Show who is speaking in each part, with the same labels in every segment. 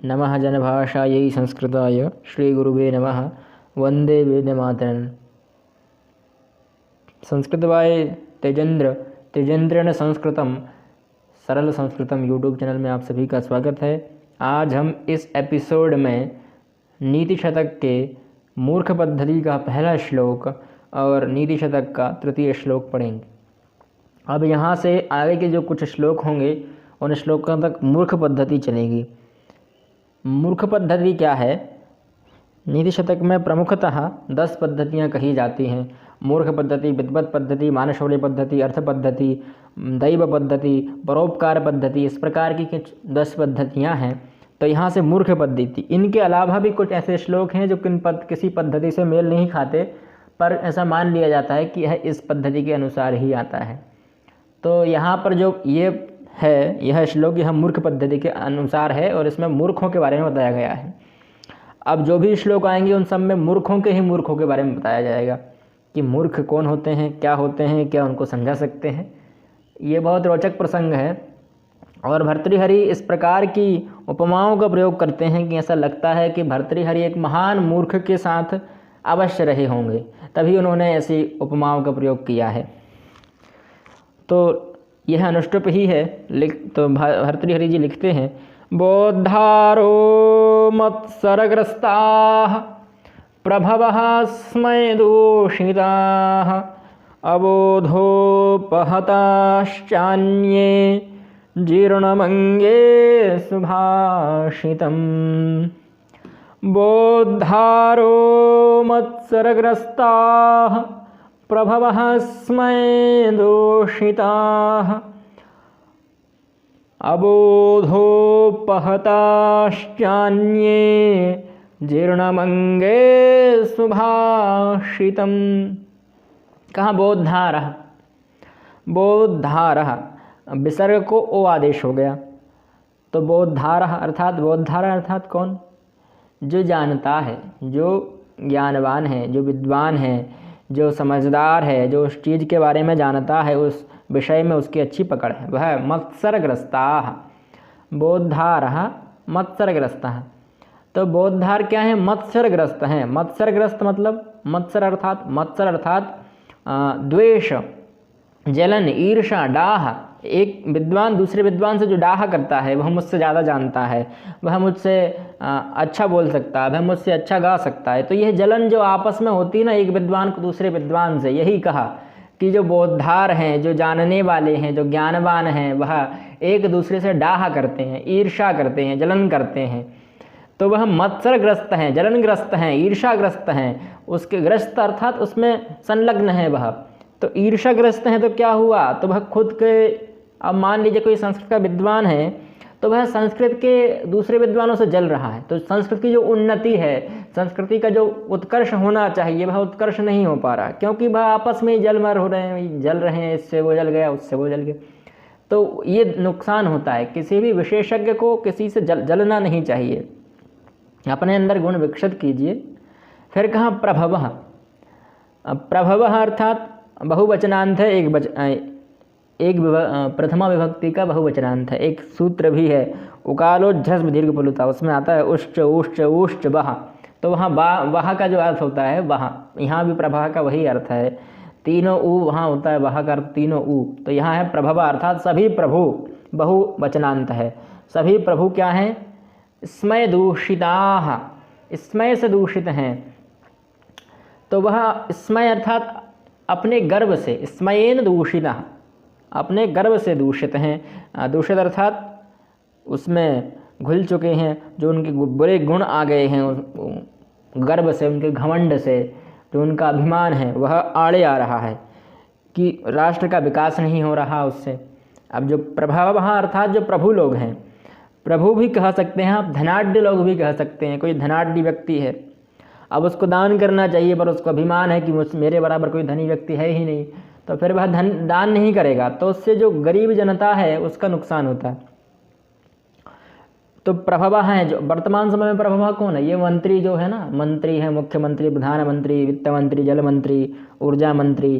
Speaker 1: नमः जनभाषायै संस्कृताय श्रीगुरुवे नमः। वंदे वेदमातरम्। संस्कृत बाय तेजेंद्रेण संस्कृतम सरल संस्कृतम यूट्यूब चैनल में आप सभी का स्वागत है। आज हम इस एपिसोड में नीति शतक के मूर्ख पद्धति का पहला श्लोक और नीति शतक का तृतीय श्लोक पढ़ेंगे। अब यहाँ से आगे के जो कुछ श्लोक होंगे उन श्लोकों तक मूर्ख पद्धति चलेगी। मूर्ख पद्धति क्या है? नीति शतक में प्रमुखतः 10 पद्धतियाँ कही जाती हैं। मूर्ख पद्धति, विद्वत पद्धति, मानशौर्य पद्धति, अर्थ पद्धति, दैव पद्धति, परोपकार पद्धति, इस प्रकार की कुछ 10 पद्धतियाँ हैं। तो यहाँ से मूर्ख पद्धति, इनके अलावा भी कुछ ऐसे श्लोक हैं जो किसी पद्धति से मेल नहीं खाते, पर ऐसा मान लिया जाता है कि यह इस पद्धति के अनुसार ही आता है। तो यहाँ पर जो यह श्लोक यह मूर्ख पद्धति के अनुसार है और इसमें मूर्खों के बारे में बताया गया है। अब जो भी श्लोक आएंगे उन सब में मूर्खों के बारे में बताया जाएगा कि मूर्ख कौन होते हैं, क्या उनको समझा सकते हैं। ये बहुत रोचक प्रसंग है और भर्तृहरि इस प्रकार की उपमाओं का प्रयोग करते हैं कि ऐसा लगता है कि भर्तृहरि एक महान मूर्ख के साथ अवश्य रहे होंगे, तभी उन्होंने ऐसी उपमाओं का प्रयोग किया है। तो यह अनुष्टुप ही है। तो भर्तृहरि जी लिखते हैं, बोद्धारो मत्सरग्रस्ताः प्रभवः स्मै दूषिताः अबोधोपहताश्चान्ये जीर्णमङ्गे सुभाषितम्। बोद्धारो मत्सरग्रस्ताः प्रभवः स्मै दूषिताः अबोधोपहताश्चान्ये जीर्णमङ्गे सुभाषितम्। कहाँ बोद्धारः विसर्ग को ओ आदेश हो गया। तो बोद्धारः अर्थात कौन? जो जानता है, जो ज्ञानवान है, जो विद्वान है, जो समझदार है, जो उस चीज़ के बारे में जानता है, उस विषय में उसकी अच्छी पकड़ है, वह मत्सरग्रस्ताः। बोद्धारः मत्सरग्रस्तः। तो बोद्धार क्या है? मत्सरग्रस्त हैं। मत्सरग्रस्त मतलब मत्सर अर्थात द्वेष, जलन, ईर्षा, डाह। एक विद्वान दूसरे विद्वान से जो डाह करता है, वह मुझसे ज़्यादा जानता है, वह मुझसे अच्छा बोल सकता है, वह मुझसे अच्छा गा सकता है। तो यह जलन जो आपस में होती है ना, एक विद्वान को दूसरे विद्वान से, यही कहा कि जो बोद्धार हैं, जो जानने वाले हैं, जो ज्ञानवान हैं, वह एक दूसरे से डाह करते हैं, ईर्षा करते हैं, जलन करते हैं। तो वह मत्सरग्रस्त हैं, जलनग्रस्त हैं, ईर्षाग्रस्त हैं। उसके ग्रस्त अर्थात उसमें संलग्न है वह। तो ईर्षाग्रस्त हैं तो क्या हुआ? तो वह खुद के, अब मान लीजिए कोई संस्कृत का विद्वान है तो वह संस्कृत के दूसरे विद्वानों से जल रहा है। तो संस्कृत की जो उन्नति है, संस्कृति का जो उत्कर्ष होना चाहिए, वह उत्कर्ष नहीं हो पा रहा, क्योंकि वह आपस में ही जल रहे हैं, इससे वो जल गया, उससे वो जल गया। तो ये नुकसान होता है। किसी भी विशेषज्ञ को किसी से जलना नहीं चाहिए, अपने अंदर गुण विकसित कीजिए। फिर कहाँ प्रभवः। प्रभवः अर्थात बहुवचनांत है, प्रथमा विभक्ति का बहुवचनांत है। एक सूत्र भी है, उकालो झ्रस्व दीर्घ पुलुता, उसमें आता है उष्ट उष्ट उष्ट वह। तो वहाँ वह का जो अर्थ होता है वहाँ, यहाँ भी प्रभा का वही अर्थ है। तीनों ऊ वहाँ होता है, वह का अर्थ तीनों ऊ। तो यहाँ है प्रभवा अर्थात सभी प्रभु, बहुवचनांत है। सभी प्रभु क्या हैं? स्मय दूषिताः, स्मय से दूषित हैं। तो वह स्मय अर्थात अपने गर्व से, स्मयेन दूषितः, अपने गर्व से दूषित हैं। दूषित अर्थात उसमें घुल चुके हैं, जो उनके बुरे गुण आ गए हैं, गर्व से, उनके घमंड से, जो उनका अभिमान है वह आड़े आ रहा है कि राष्ट्र का विकास नहीं हो रहा उससे। अब जो प्रभाव अर्थात जो प्रभु लोग हैं, प्रभु भी कह सकते हैं आप, धनाढ्य लोग भी कह सकते हैं। कोई धनाढ्य व्यक्ति है, अब उसको दान करना चाहिए, पर उसको अभिमान है कि मेरे बराबर कोई धनी व्यक्ति है ही नहीं, तो फिर वह दान नहीं करेगा। तो उससे जो गरीब जनता है उसका नुकसान होता है। तो प्रभवा है, जो वर्तमान समय में प्रभवा कौन है? ये मंत्री जो है ना, मंत्री है, मुख्यमंत्री, प्रधानमंत्री, वित्त मंत्री, जल मंत्री, ऊर्जा मंत्री,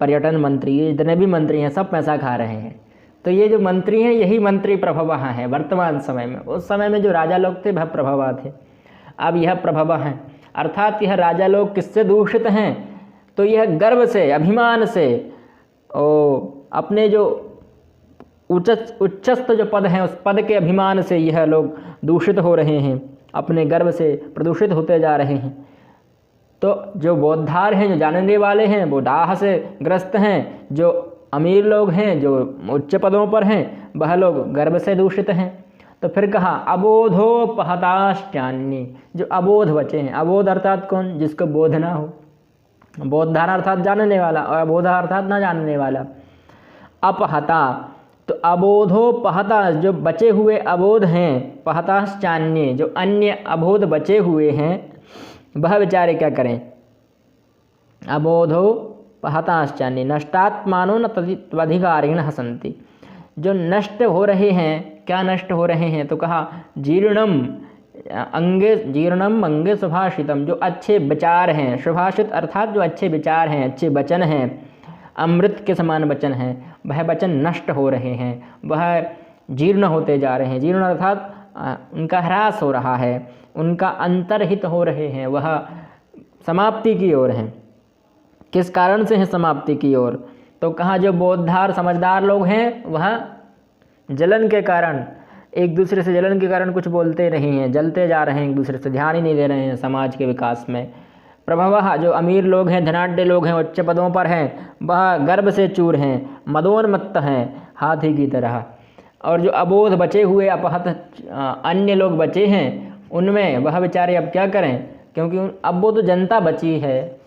Speaker 1: पर्यटन मंत्री, ये जितने भी मंत्री हैं सब पैसा खा रहे हैं। तो ये जो मंत्री हैं यही मंत्री प्रभव हैं वर्तमान समय में। उस समय में जो राजा लोग थे वह प्रभवा थे, अब यह प्रभव हैं। अर्थात यह राजा लोग किससे दूषित हैं? तो यह गर्व से, अभिमान से, अपने जो उच्चस्थ जो पद हैं उस पद के अभिमान से यह लोग दूषित हो रहे हैं, अपने गर्व से प्रदूषित होते जा रहे हैं। तो जो बोधार हैं, जो जानने वाले हैं, वो दाह से ग्रस्त हैं। जो अमीर लोग हैं, जो उच्च पदों पर हैं, वह लोग गर्व से दूषित हैं। तो फिर कहा अबोधोपहताश्चान्ये, जो अबोध बचे हैं। अबोध अर्थात कौन? जिसको बोध ना हो। बोधार अर्थात जानने वाला और अबोधा अर्थात ना जानने वाला। अपहता, तो अबोधोपहता, जो बचे हुए अबोध हैं, पहताश्चान्ये, जो अन्य अबोध बचे हुए हैं, वह बेचारे क्या करें? अबोधोपहताश्चान्ये नष्टात्मानो न तदित्वाधिकारिण हसन्ति, जो नष्ट हो रहे हैं। क्या नष्ट हो रहे हैं? तो कहा जीर्णम अंगे सुभाषितम, जो अच्छे विचार हैं। सुभाषित अर्थात जो अच्छे विचार हैं, अच्छे वचन हैं, अमृत के समान वचन हैं, वह वचन नष्ट हो रहे हैं, वह जीर्ण होते जा रहे हैं। जीर्ण अर्थात उनका ह्रास हो रहा है, उनका अंतर्हित हो रहे हैं, वह समाप्ति की ओर हैं। किस कारण से है समाप्ति की ओर? तो कहाँ जो बोधार समझदार लोग हैं वह जलन के कारण, एक दूसरे से जलन के कारण कुछ बोलते नहीं हैं, जलते जा रहे हैं, एक दूसरे से ध्यान ही नहीं दे रहे हैं समाज के विकास में। प्रभवः, जो अमीर लोग हैं, धनाढ्य लोग हैं, उच्च पदों पर हैं, वह गर्व से चूर हैं, मदोन्मत्त हैं हाथी की तरह। और जो अबोध बचे हुए अपहत अन्य लोग बचे हैं, उनमें वह बेचारे अब क्या करें? क्योंकि अब वो तो जनता बची है।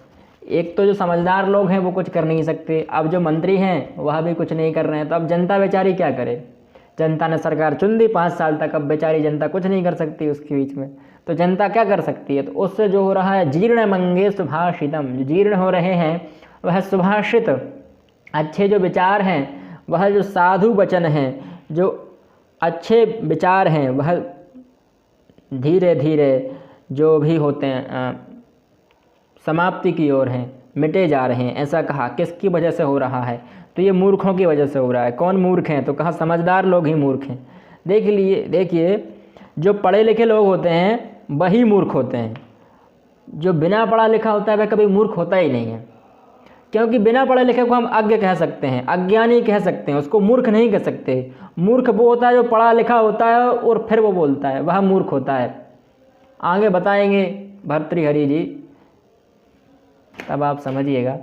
Speaker 1: एक तो जो समझदार लोग हैं वो कुछ कर नहीं सकते, अब जो मंत्री हैं वह भी कुछ नहीं कर रहे हैं, तो अब जनता बेचारी क्या करे? जनता ने सरकार चुन दी 5 साल तक, अब बेचारी जनता कुछ नहीं कर सकती उसके बीच में। तो जनता क्या कर सकती है? तो उससे जो हो रहा है जीर्ण मंगे सुभाषितम, जो जीर्ण हो रहे हैं वह सुभाषित अच्छे जो विचार हैं, वह जो साधु वचन हैं, जो अच्छे विचार हैं, वह धीरे धीरे जो भी होते हैं समाप्ति की ओर हैं, मिटे जा रहे हैं। ऐसा कहा किसकी वजह से हो रहा है? तो ये मूर्खों की वजह से हो रहा है। कौन मूर्ख हैं? तो कहा समझदार लोग ही मूर्ख हैं। देखिए जो पढ़े लिखे लोग होते हैं वही मूर्ख होते हैं। जो बिना पढ़ा लिखा होता है वह कभी मूर्ख होता ही नहीं है, क्योंकि बिना पढ़े लिखे को हम अज्ञ कह सकते हैं, अज्ञानी कह सकते हैं, उसको मूर्ख नहीं कह सकते। मूर्ख वो होता है जो पढ़ा लिखा होता है और फिर वो बोलता है, वह मूर्ख होता है। आगे बताएंगे भर्तृहरि जी, तब आप समझिएगा।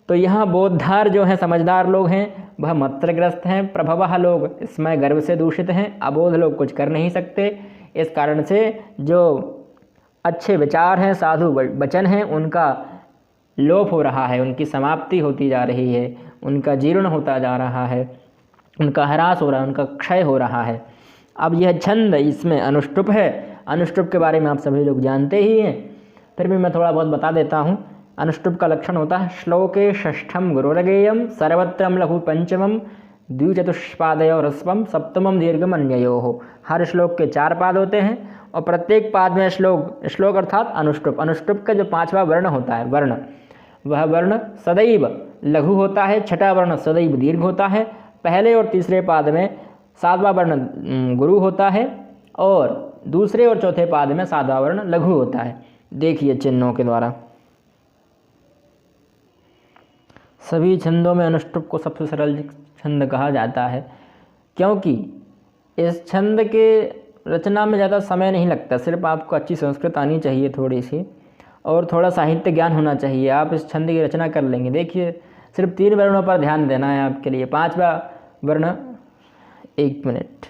Speaker 1: तो यहाँ बोधार जो हैं, समझदार लोग हैं, वह मत्रग्रस्त हैं। प्रभवः लोग इसमें गर्व से दूषित हैं। अबोध लोग कुछ कर नहीं सकते। इस कारण से जो अच्छे विचार हैं, साधु वचन हैं, उनका लोप हो रहा है, उनकी समाप्ति होती जा रही है, उनका जीर्ण होता जा रहा है, उनका ह्रास हो रहा है, उनका क्षय हो रहा है। अब यह छंद इसमें अनुष्टुप है। अनुष्टुप के बारे में आप सभी लोग जानते ही हैं, फिर भी मैं थोड़ा बहुत बता देता हूँ। अनुष्टुप का लक्षण होता है श्लोके षष्ठम गुरुरगेयम सर्वत्रम लघु पंचमम द्विचतुष्पादयो ह्रस्वम सप्तमम दीर्घम अन्ययोः। हर श्लोक के 4 पाद होते हैं और प्रत्येक पाद में श्लोक अर्थात अनुष्टुप। अनुष्टुप का जो 5वां वर्ण होता है, वर्ण, वह वर्ण सदैव लघु होता है, छठा वर्ण सदैव दीर्घ होता है। पहले और तीसरे पाद में 7वां वर्ण गुरु होता है और दूसरे और चौथे पाद में 7वां वर्ण लघु होता है। देखिए चिन्हों के द्वारा। सभी छंदों में अनुष्टुप को सबसे सरल छंद कहा जाता है, क्योंकि इस छंद के रचना में ज़्यादा समय नहीं लगता। सिर्फ आपको अच्छी संस्कृत आनी चाहिए थोड़ी सी, और थोड़ा साहित्य ज्ञान होना चाहिए, आप इस छंद की रचना कर लेंगे। देखिए सिर्फ 3 वर्णों पर ध्यान देना है आपके लिए। 5वां वर्ण, 1 मिनट,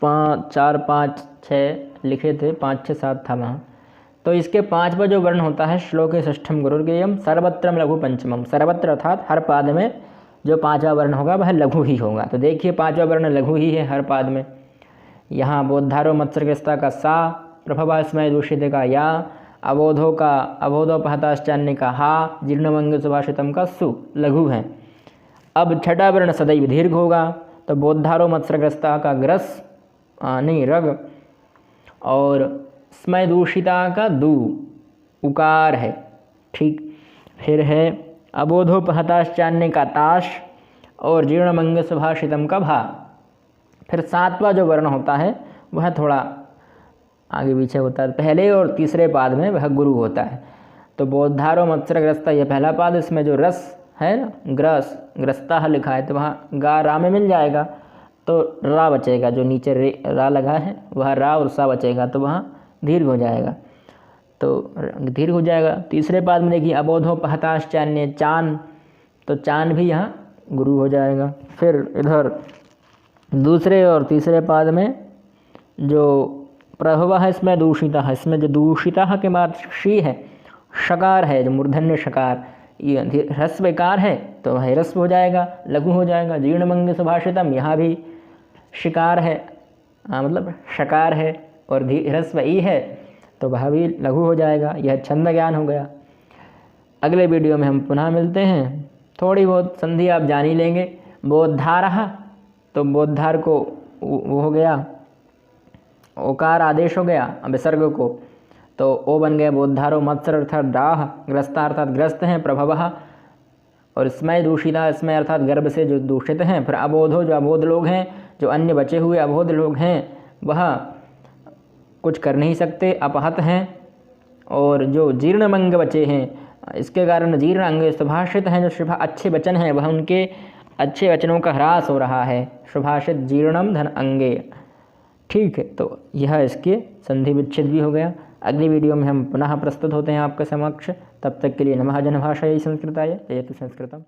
Speaker 1: 5 4 5 6 लिखे थे, 5 6 7 था वहाँ। तो इसके 5वां जो वर्ण होता है श्लोके षष्ठम गुरुर्गेयम सर्वत्रम लघु पंचमम। सर्वत्र अर्थात हर पाद में जो 5वां वर्ण होगा वह लघु ही होगा। तो देखिए 5वां वर्ण लघु ही है हर पाद में। यहाँ बोधारो मत्स्यग्रस्ता का सा, प्रभवा स्मय दूषित का या, अबोधोपहताश्चान्य का हा, जीर्णमंग सुभाषितम का सु लघु है। अब छठा वर्ण सदैव दीर्घ होगा, तो बोधारो मत्स्यग्रस्ता का ग्रस नहीं रग, और स्मय दूषिता का दू उकार है। ठीक, फिर है अबोधोपहताश्चान्य का ताश, और जीर्णमंग सुभाषितम का भा। फिर सातवां जो वर्ण होता है वह थोड़ा आगे पीछे होता है, पहले और तीसरे पाद में वह गुरु होता है। तो बोद्धारो मत्सरग्रस्ता ये पहला पाद, इसमें जो रस है ना, ग्रस्ता लिखा है तो वहाँ गा रा में मिल जाएगा, तो रा बचेगा, जो नीचे रा लगा है वह रा और सा बचेगा, तो वहाँ दीर्घ हो जाएगा, तो दीर्घ हो जाएगा। तीसरे पाद में देखिए अबोधो पहताश्चान्य चान, तो चान भी यहाँ गुरु हो जाएगा। फिर इधर दूसरे और तीसरे पाद में जो प्रभव है इसमें दूषिता है, इसमें जो दूषिता के बाद शी है, शकार है जो मूर्धन्य शकार, ये ह्रस्व विकार है तो वह ह्रस्व हो जाएगा, लघु हो जाएगा। जीर्णमंग सुभाषितम, यहाँ भी शिकार है, मतलब शकार है और ह्रस्व ई है तो वह भी लघु हो जाएगा। यह छंद ज्ञान हो गया। अगले वीडियो में हम पुनः मिलते हैं। थोड़ी बहुत संधि आप जान ही लेंगे। बोद्धारः, तो बोद्धार को वो हो गया, ओकार आदेश हो गया विसर्ग को, तो ओ बन गया बोद्धारो। मत्सर अर्थात डाह, ग्रस्ता अर्थात ग्रस्त हैं, प्रभवः और स्मय दूषिता, स्मय अर्थात गर्भ से जो दूषित हैं। फिर अबोधो, जो अबोध लोग हैं, जो अन्य बचे हुए अबोध लोग हैं वह कुछ कर नहीं सकते, अपहत हैं। और जो जीर्णमंग बचे हैं इसके कारण जीर्ण अंग सुभाषित हैं, जो शुभ अच्छे वचन हैं वह उनके अच्छे वचनों का ह्रास हो रहा है। सुभाषित जीर्णम धन अंगे, ठीक है। तो यह इसके संधि विच्छेद भी हो गया। अगली वीडियो में हम पुनः प्रस्तुत होते हैं आपके समक्ष। तब तक के लिए नमः जनभाषायै संस्कृताय जयतु संस्कृतम्।